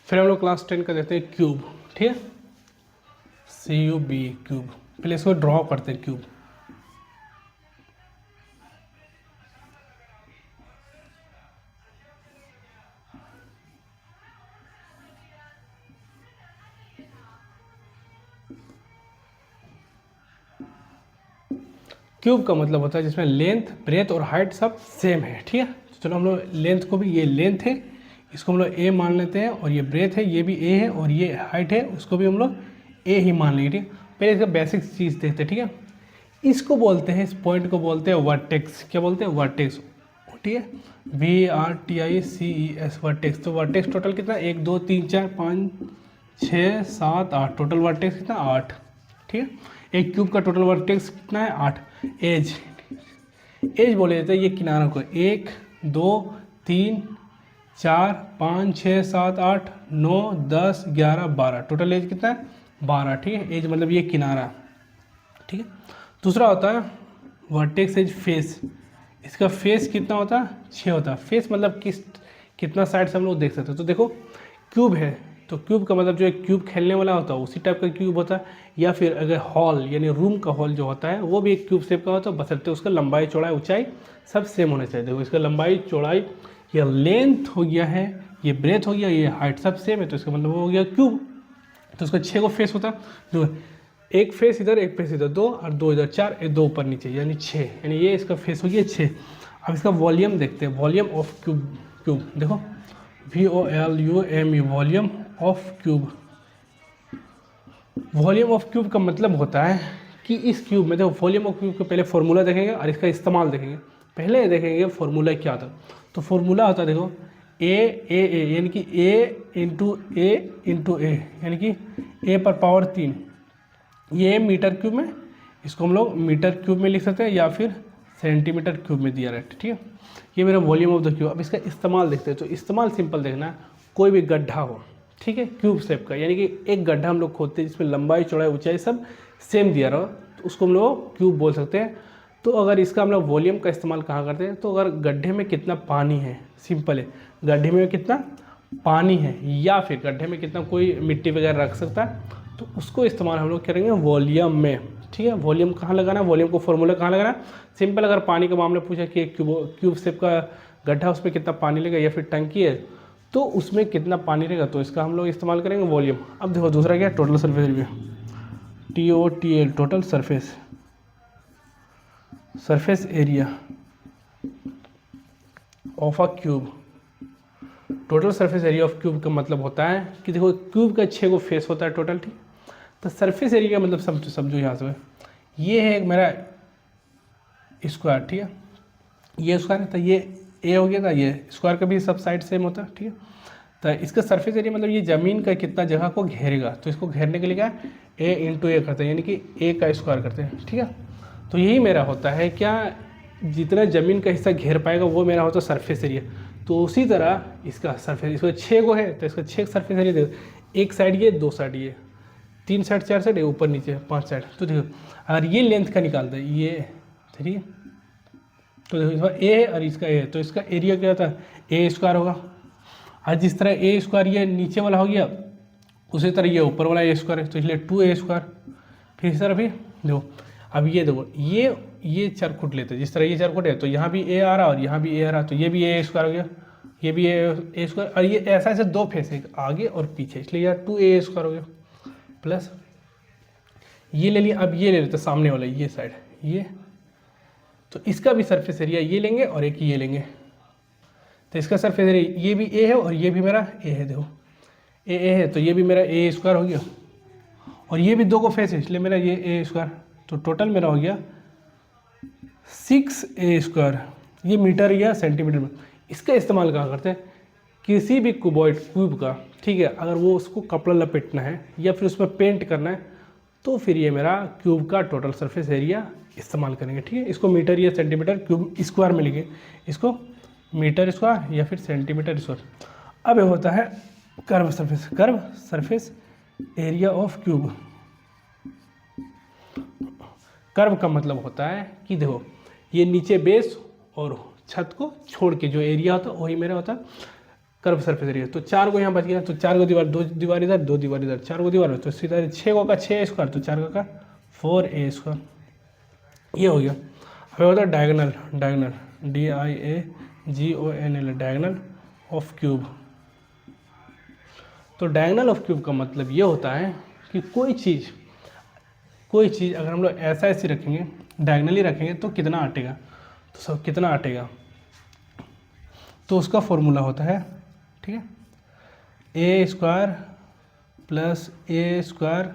फिर हम लोग क्लास 10 का देखते हैं क्यूब, ठीक है, CUB क्यूब। पहले इसको ड्रॉ करते हैं क्यूब। क्यूब का मतलब होता है जिसमें लेंथ, ब्रेथ और हाइट सब सेम है, ठीक है। तो चलो हम लोग लेंथ को भी, ये लेंथ है, इसको हम लोग ए मान लेते हैं, और ये ब्रेथ है, ये भी ए है, और ये हाइट है, उसको भी हम लोग ए ही मान लेंगे, ठीक है। पहले इसका बेसिक चीज़ देखते हैं, ठीक है। इसको बोलते हैं, इस पॉइंट को बोलते हैं वर्टेक्स। क्या बोलते हैं? वर्टेक्स, ठीक है, VRTICES वर्टेक्स। तो वर्टेक्स टोटल कितना? 1 2 3 4 5 6 7 8, टोटल वर्टेक्स कितना? 8, ठीक है। एक क्यूब का टोटल वर्टेक्स कितना है? 8। एज, एज बोले जाते हैं ये किनारों को, 1 2 3 4 5 6 7 8 9 10 11 12, टोटल एज कितना है? 12, ठीक है। एज मतलब ये किनारा, ठीक है। दूसरा होता है वर्टेक्स एज फेस। इसका फेस कितना होता है? 6 होता है। फेस मतलब कितना साइड से हम लोग देख सकते हैं। तो देखो क्यूब है, तो क्यूब का मतलब जो है क्यूब खेलने वाला होता है उसी टाइप का क्यूब होता है, या फिर अगर हॉल यानी रूम का हॉल जो होता है वो भी एक क्यूब शेप का होता है, बशर्ते उसका लंबाई चौड़ाई ऊंचाई सब सेम होना चाहिए। देखो इसका लंबाई चौड़ाई, ये लेंथ हो गया है, ये ब्रेथ हो गया, ये हाइट सब सेम है, तो इसका मतलब वो हो गया क्यूब। तो उसका 6 को फेस होता है, जो एक फेस इधर एक फेस इधर, 2 और 2 इधर 4, 2 ऊपर नीचे, यानी 6, यानी ये इसका फेस हो गया 6। अब इसका वॉल्यूम देखते हैं, वॉल्यूम ऑफ क्यूब। क्यूब देखो VOLUME, volume of cube. Volume of cube का मतलब होता है कि इस क्यूब में, देखो वॉल्यूम ऑफ क्यूब का पहले फॉर्मूला देखेंगे और इसका इस्तेमाल देखेंगे। पहले देखेंगे फॉर्मूला क्या था। तो फॉर्मूला होता है देखो ए यानी कि A यानी कि A पर पावर 3, ये मीटर क्यूब में, इसको हम लोग मीटर क्यूब में लिख सकते हैं या फिर सेंटीमीटर क्यूब में दिया रहता है, ठीक है। ये मेरा वॉल्यूम ऑफ द क्यूब। अब इसका इस्तेमाल देखते हैं। तो इस्तेमाल सिंपल देखना है, कोई भी गड्ढा हो, ठीक है, क्यूब शेप का, यानी कि एक गड्ढा हम लोग खोदते हैं जिसमें लंबाई चौड़ाई ऊंचाई सब सेम दिया रहो, तो उसको हम लोग क्यूब बोल सकते हैं। तो अगर इसका हम लोग वॉल्यूम का इस्तेमाल कहाँ करते हैं, तो अगर गड्ढे में कितना पानी है, सिंपल है, गड्ढे में कितना पानी है, या फिर गड्ढे में कितना कोई मिट्टी वगैरह रख सकता है, तो उसको इस्तेमाल हम लोग करेंगे वॉल्यूम में, ठीक है। वॉल्यूम कहाँ लगाना है, वॉल्यूम को फॉर्मूला कहाँ लगाना? सिंपल, अगर पानी का मामला पूछा कि एक क्यूब शेप का गड्ढा, उसमें कितना पानी लगेगा, या फिर टंकी है तो उसमें कितना पानी रहेगा, तो इसका हम लोग इस्तेमाल करेंगे वॉल्यूम। अब देखो दूसरा क्या है, total surface area, TOTL, total surface area of a cube. Total surface area of cube का मतलब होता है कि देखो क्यूब का 6 को फेस होता है टोटल, ठीक। तो सरफेस एरिया का मतलब समझो यहाँ से, ये है एक मेरा स्क्वायर, ठीक है, ये स्क्वायर है, तो ये ए हो गया था, ये स्क्वायर का भी सब साइड सेम होता है, ठीक है। तो इसका सरफेस एरिया मतलब ये ज़मीन का कितना जगह को घेरेगा, तो इसको घेरने के लिए क्या A × A करते हैं, यानी कि A का स्क्वायर करते हैं, ठीक है। तो यही मेरा होता है क्या, जितना ज़मीन का हिस्सा घेर पाएगा वो मेरा होता है सरफेस एरिया। तो उसी तरह इसका सरफेस, इसको 6 को है तो इसका 6 सरफेस एरिया देखो, एक साइड ये, 2 साइड ये, 3 साइड 4 साइड, ऊपर नीचे 5 साइड। तो देखो अगर ये लेंथ का निकालते हैं, ये, ठीक है, तो देखो इसका A है और इसका A है, तो इसका एरिया क्या होता है? A² होगा। आज जिस तरह A² ये नीचे वाला हो गया, उसी तरह ये ऊपर वाला A² है, तो इसलिए 2A²। फिर इस तरह भी देखो, अब ये देखो ये चरखुट लेते हैं, जिस तरह ये चरखुट है तो यहाँ भी A आ रहा और यहाँ भी A आ रहा, तो ये भी A² हो गया, ये भी A², और ये ऐसा ऐसे 2 फेस है, आगे और पीछे, इसलिए यार 2A² हो गया। प्लस ये ले लिया, अब ये ले लेते सामने वाला, ये साइड, ये, तो इसका भी सरफेस एरिया ये लेंगे और एक ये लेंगे, तो इसका सरफेस एरिया ये भी A है और ये भी मेरा A है, देखो A है, तो ये भी मेरा A² हो गया, और ये भी 2 को फेस है, इसलिए मेरा ये A², तो टोटल मेरा हो गया 6A²। ये मीटर या सेंटीमीटर में। इसका इस्तेमाल कहाँ करते हैं, किसी भी क्यूब का, ठीक है, अगर वो उसको कपड़ा लपेटना है या फिर उसमें पेंट करना है, तो फिर ये मेरा क्यूब का टोटल सरफेस एरिया इस्तेमाल करेंगे, ठीक है। इसको मीटर या सेंटीमीटर क्यूब स्क्वायर में लिखे, इसको मीटर स्क्वायर या फिर सेंटीमीटर स्क्वायर। अब ये होता है curve surface area of cube. Curve का मतलब होता है कि देखो ये नीचे बेस और छत को छोड़ के जो एरिया होता है वही मेरा होता है कर्व सरफेस एरिया। तो 4 को यहाँ बच गया, तो 4 को दीवार, 2 दीवार इधर, 2 दीवार इधर, 4 को दीवार, तो सीधा 6 को का 6 स्क्वायर, तो 4 का 4a स्क्वायर, ये हो गया। हमें होता है diagonal, diagonal DIAGONL, diagonal of cube. तो डायगोनल ऑफ क्यूब का मतलब ये होता है कि कोई चीज़ अगर हम लोग ऐसा ऐसे रखेंगे, डायगोनली रखेंगे तो कितना हटेगा, तो सब कितना हटेगा, तो उसका फॉर्मूला होता है, ठीक है, a square plus a square